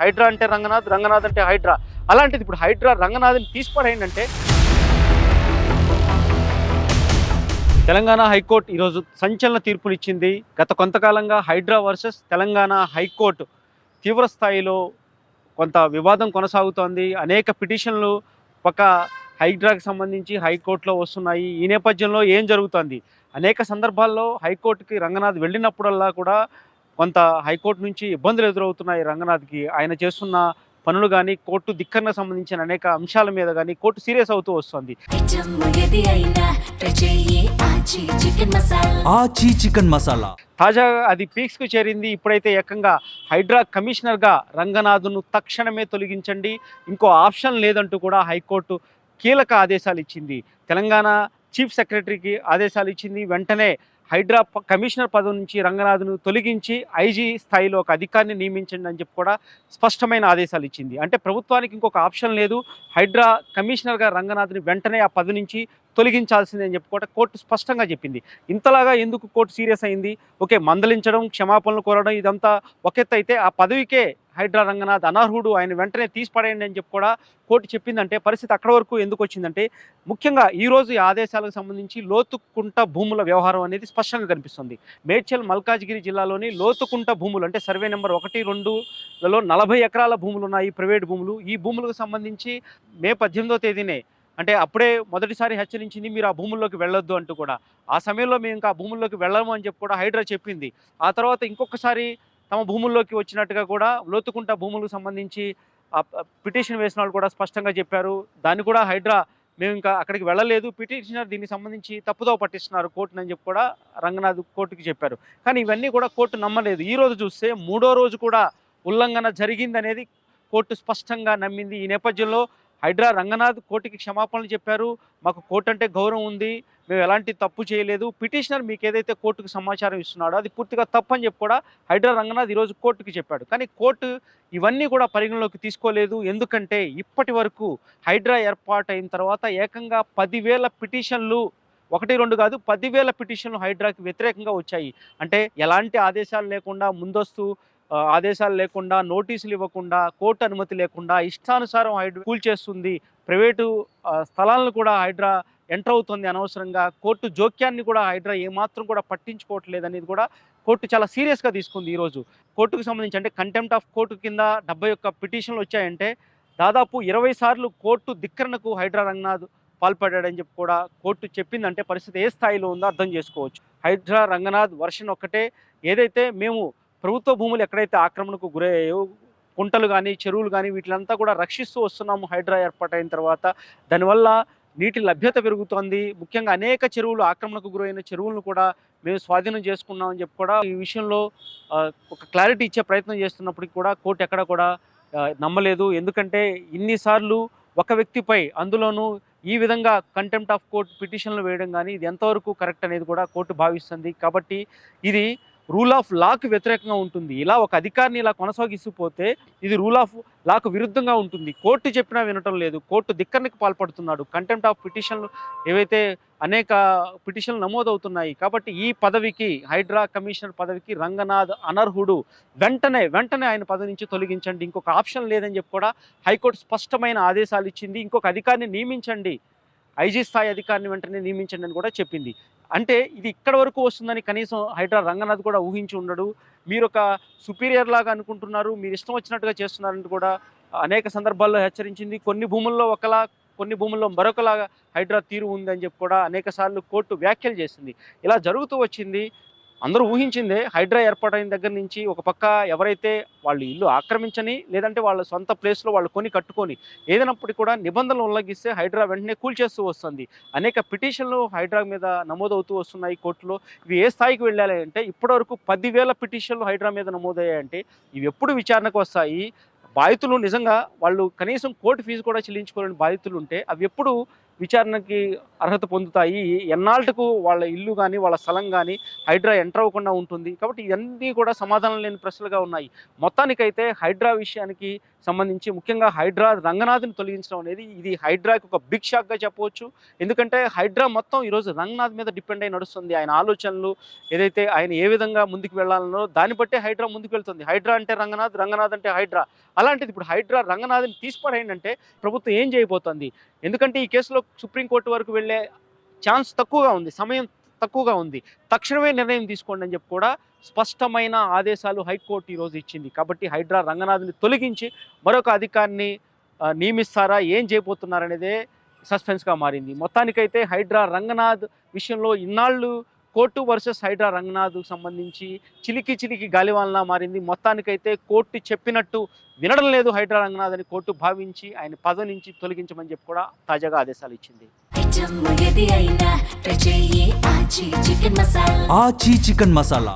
హైడ్రా అంటే రంగనాథ్, రంగనాథ్ అంటే హైడ్రా. అలాంటిది ఇప్పుడు హైడ్రా రంగనాథ్ని తీసిపడేయండి. తెలంగాణ హైకోర్టు ఈరోజు సంచలన తీర్పునిచ్చింది. గత కొంతకాలంగా హైడ్రా వర్సెస్ తెలంగాణ హైకోర్టు తీవ్ర స్థాయిలో కొంత వివాదం కొనసాగుతోంది. అనేక పిటిషన్లు పక్క హైడ్రాకి సంబంధించి హైకోర్టులో వస్తున్నాయి. ఈ నేపథ్యంలో ఏం జరుగుతోంది? అనేక సందర్భాల్లో హైకోర్టుకి రంగనాథ్ వెళ్ళినప్పుడల్లా కూడా కొంత హైకోర్టు నుంచి ఇబ్బందులు ఎదురవుతున్నాయి రంగనాథ్కి. ఆయన చేస్తున్న పనులు కానీ, కోర్టు ధిక్కరణకు సంబంధించిన అనేక అంశాల మీద కానీ కోర్టు సీరియస్ అవుతూ వస్తుంది. చికెన్ మసాలా తాజాగా అది పీక్స్కు చేరింది. ఇప్పుడైతే ఏకంగా హైడ్రా కమిషనర్గా రంగనాథ్ను తక్షణమే తొలగించండి, ఇంకో ఆప్షన్ లేదంటూ కూడా హైకోర్టు కీలక ఆదేశాలు ఇచ్చింది. తెలంగాణ చీఫ్ సెక్రటరీకి ఆదేశాలు ఇచ్చింది. వెంటనే హైడ్రా కమిషనర్ పదవి నుంచి రంగనాథ్ను తొలగించి ఐజీ స్థాయిలో ఒక అధికారిని నియమించండి అని చెప్పి కూడా స్పష్టమైన ఆదేశాలు ఇచ్చింది. అంటే ప్రభుత్వానికి ఇంకొక ఆప్షన్ లేదు, హైడ్రా కమిషనర్గా రంగనాథ్ని వెంటనే ఆ పదవి నుంచి తొలగించాల్సిందే అని చెప్పి కూడా కోర్టు స్పష్టంగా చెప్పింది. ఇంతలాగా ఎందుకు కోర్టు సీరియస్ అయింది? ఓకే, మందలించడం, క్షమాపణలు కోరడం ఇదంతా ఒక ఎత్తు అయితే, ఆ పదవికే హైడ్రా రంగనాథ్ అనర్హుడు, ఆయన వెంటనే తీసిపడేయండి అని చెప్పి కూడా కోర్టు చెప్పిందంటే పరిస్థితి అక్కడ వరకు ఎందుకు వచ్చిందంటే, ముఖ్యంగా ఈరోజు ఈ ఆదేశాలకు సంబంధించి లోతుకుంట భూముల వ్యవహారం అనేది స్పష్టంగా కనిపిస్తుంది. మేడ్చల్ మల్కాజ్గిరి జిల్లాలోని లోతుకుంట భూములు అంటే సర్వే నెంబర్ 1-2లలో 40 ఎకరాల భూములు ఉన్నాయి, ప్రైవేట్ భూములు. ఈ భూములకు సంబంధించి మే 18వ తేదీనే అంటే అప్పుడే మొదటిసారి హెచ్చరించింది, మీరు ఆ భూముల్లోకి వెళ్ళొద్దు అంటూ కూడా. ఆ సమయంలో మేము ఇంకా ఆ భూముల్లోకి వెళ్ళము అని చెప్పి కూడా హైడ్రా చెప్పింది. ఆ తర్వాత ఇంకొకసారి తమ భూముల్లోకి వచ్చినట్టుగా కూడా లోతుకుంట భూములకు సంబంధించి పిటిషన్ వేసిన వాళ్ళు కూడా స్పష్టంగా చెప్పారు. దాన్ని కూడా హైడ్రా మేము ఇంకా అక్కడికి వెళ్ళలేదు, పిటిషనర్ దీనికి సంబంధించి తప్పుదోవ పట్టిస్తున్నారు కోర్టుని అని చెప్పి కూడా రంగనాథ్ కోర్టుకి చెప్పారు. కానీ ఇవన్నీ కూడా కోర్టు నమ్మలేదు. ఈ రోజు చూస్తే 3వ రోజు కూడా ఉల్లంఘన జరిగిందనేది కోర్టు స్పష్టంగా నమ్మింది. ఈ నేపథ్యంలో హైడ్రా రంగనాథ్ కోర్టుకి క్షమాపణలు చెప్పారు. మాకు కోర్టు అంటే గౌరవం ఉంది, మేము ఎలాంటి తప్పు చేయలేదు, పిటిషనర్ మీకు ఏదైతే కోర్టుకు సమాచారం ఇస్తున్నాడో అది పూర్తిగా తప్పు అని చెప్పి కూడా హైడ్రా రంగనాథ్ ఈరోజు కోర్టుకి చెప్పాడు. కానీ కోర్టు ఇవన్నీ కూడా పరిగణలోకి తీసుకోలేదు. ఎందుకంటే ఇప్పటి వరకు హైడ్రా ఏర్పాటైన తర్వాత ఏకంగా 10,000 పిటిషన్లు, 1-2 కాదు 10,000 పిటిషన్లు హైడ్రాకి వ్యతిరేకంగా వచ్చాయి. అంటే ఎలాంటి ఆదేశాలు లేకుండా, ముందస్తు ఆదేశాలు లేకుండా, నోటీసులు ఇవ్వకుండా, కోర్టు అనుమతి లేకుండా ఇష్టానుసారం హైడ్రా కూల్చేస్తుంది. ప్రైవేటు స్థలాలను కూడా హైడ్రా ఎంటర్ అవుతుంది అనవసరంగా. కోర్టు జోక్యాన్ని కూడా హైడ్రా ఏమాత్రం కూడా పట్టించుకోవట్లేదు అనేది కూడా కోర్టు చాలా సీరియస్గా తీసుకుంది. ఈరోజు కోర్టుకు సంబంధించి అంటే కంటెంప్ట్ ఆఫ్ కోర్టు కింద 71 పిటిషన్లు వచ్చాయంటే దాదాపు 20 సార్లు కోర్టు ధిక్కరణకు హైడ్రా రంగనాథ్ పాల్పడ్డాడని చెప్పి కూడా కోర్టు చెప్పిందంటే పరిస్థితి ఏ స్థాయిలో ఉందో అర్థం చేసుకోవచ్చు. హైడ్రా రంగనాథ్ వర్షన్ ఒక్కటే, ఏదైతే మేము ప్రభుత్వ భూములు ఎక్కడైతే ఆక్రమణకు గురయ్యాయో, కుంటలు కానీ, చెరువులు కానీ, వీటిలంతా కూడా రక్షిస్తూ వస్తున్నాము హైడ్రా ఏర్పాటైన తర్వాత. దానివల్ల నీటి లభ్యత పెరుగుతోంది. ముఖ్యంగా అనేక చెరువులు, ఆక్రమణకు గురైన చెరువులను కూడా మేము స్వాధీనం చేసుకున్నామని చెప్పి కూడా ఈ విషయంలో ఒక క్లారిటీ ఇచ్చే ప్రయత్నం చేస్తున్నప్పటికీ కూడా కోర్టు ఎక్కడ కూడా నమ్మలేదు. ఎందుకంటే ఇన్నిసార్లు ఒక వ్యక్తిపై, అందులోనూ ఈ విధంగా కంటెంప్ట్ ఆఫ్ కోర్ట్ పిటిషన్లు వేయడం కానీ ఇది ఎంతవరకు కరెక్ట్ అనేది కూడా కోర్టు భావిస్తుంది. కాబట్టి ఇది రూల్ ఆఫ్ లాకు వ్యతిరేకంగా ఉంటుంది. ఇలా ఒక అధికారిని ఇలా కొనసాగిస్తుపోతే ఇది రూల్ ఆఫ్ లాకు విరుద్ధంగా ఉంటుంది. కోర్టు చెప్పినా వినటం లేదు, కోర్టు ధిక్కరణకు పాల్పడుతున్నాడు. కంటెంప్ట్ ఆఫ్ పిటిషన్లు ఏవైతే అనేక పిటిషన్లు నమోదవుతున్నాయి. కాబట్టి ఈ పదవికి, హైడ్రా కమిషనర్ పదవికి రంగనాథ్ అనర్హుడు, వెంటనే ఆయన పదవి నుంచి తొలగించండి, ఇంకొక ఆప్షన్ లేదని చెప్పి కూడా హైకోర్టు స్పష్టమైన ఆదేశాలు ఇచ్చింది. ఇంకొక అధికారిని నియమించండి, ఐజీ స్థాయి అధికారిని వెంటనే నియమించండి అని కూడా చెప్పింది. అంటే ఇది ఇక్కడ వరకు వస్తుందని కనీసం హైడ్రా రంగనాథ్ కూడా ఊహించి ఉండడు. మీరు ఒక సుపీరియర్ లాగా అనుకుంటున్నారు, మీరు ఇష్టం వచ్చినట్టుగా చేస్తున్నారంటూ కూడా అనేక సందర్భాల్లో హెచ్చరించింది. కొన్ని భూముల్లో ఒకలా, కొన్ని భూముల్లో మరొకలాగా హైడ్రా తీరు ఉందని చెప్పి కూడా అనేక సార్లు కోర్టు వ్యాఖ్యలు చేసింది. ఇలా జరుగుతూ వచ్చింది. అందరూ ఊహించిందే. హైడ్రా ఏర్పాటైన దగ్గర నుంచి ఒక పక్క ఎవరైతే వాళ్ళు ఇల్లు ఆక్రమించని, లేదంటే వాళ్ళ సొంత ప్లేస్లో వాళ్ళు కట్టుకొని ఏదైనప్పటికీ కూడా నిబంధనలు ఉల్లంఘిస్తే హైడ్రా వెంటనే కూల్చేస్తూ వస్తుంది. అనేక పిటిషన్లు హైడ్రా మీద నమోదవుతూ వస్తున్నాయి కోర్టులో. ఇవి ఏ స్థాయికి వెళ్ళాలి అంటే ఇప్పటివరకు 10,000 పిటిషన్లు హైడ్రా మీద నమోదయ్యాయంటే ఇవి ఎప్పుడు విచారణకు వస్తాయి? బాధితులు నిజంగా వాళ్ళు కనీసం కోర్టు ఫీజు కూడా చెల్లించుకోలేని బాధితులు ఉంటే అవి ఎప్పుడు విచారణకి అర్హత పొందుతాయి. ఎన్నాళ్ళకు వాళ్ళ ఇల్లు కానీ వాళ్ళ స్థలం కానీ హైడ్రా ఎంటర్ అవ్వకుండా ఉంటుంది. కాబట్టి ఇవన్నీ కూడా సమాధానం లేని ప్రశ్నలుగా ఉన్నాయి. మొత్తానికైతే హైడ్రా విషయానికి సంబంధించి ముఖ్యంగా హైడ్రా రంగనాథ్ని తొలగించడం అనేది ఇది హైడ్రాకి ఒక బిగ్ షాక్గా చెప్పవచ్చు. ఎందుకంటే హైడ్రా మొత్తం ఈరోజు రంగనాథ్ మీద డిపెండ్ అయి నడుస్తుంది. ఆయన ఆలోచనలు ఏదైతే ఆయన ఏ విధంగా ముందుకు వెళ్ళాలనో దాన్ని బట్టే హైడ్రా ముందుకు వెళ్తుంది. హైడ్రా అంటే రంగనాథ్, రంగనాథ్ అంటే హైడ్రా. అలాంటిది ఇప్పుడు హైడ్రా రంగనాథ్ని తీసిపడేయండి ప్రభుత్వం ఏం చేయబోతోంది? ఎందుకంటే ఈ కేసులో సుప్రీంకోర్టు వరకు వెళ్ళే ఛాన్స్ తక్కువగా ఉంది, సమయం తక్కువగా ఉంది. తక్షణమే నిర్ణయం తీసుకోండి అని చెప్పి కూడా స్పష్టమైన ఆదేశాలు హైకోర్టు ఈరోజు ఇచ్చింది. కాబట్టి హైడ్రా రంగనాథ్ని తొలగించి మరొక అధికారిని నియమిస్తారా, ఏం చేయబోతున్నారనేదే సస్పెన్స్గా మారింది. మొత్తానికైతే హైడ్రా రంగనాథ్ విషయంలో ఇన్నాళ్ళు కోర్టు వర్సెస్ హైడ్రా రంగనాథ్కు సంబంధించి చిలికి గాలివాన్లా మారింది. మొత్తానికైతే కోర్టు చెప్పినట్టు వినడం లేదు హైడ్రా రంగనాథ్ అని కోర్టు భావించి ఆయన పదవి నుంచి తొలగించమని చెప్పి కూడా తాజాగా ఆదేశాలు ఇచ్చింది. ఆచి చికెన్ మసాలా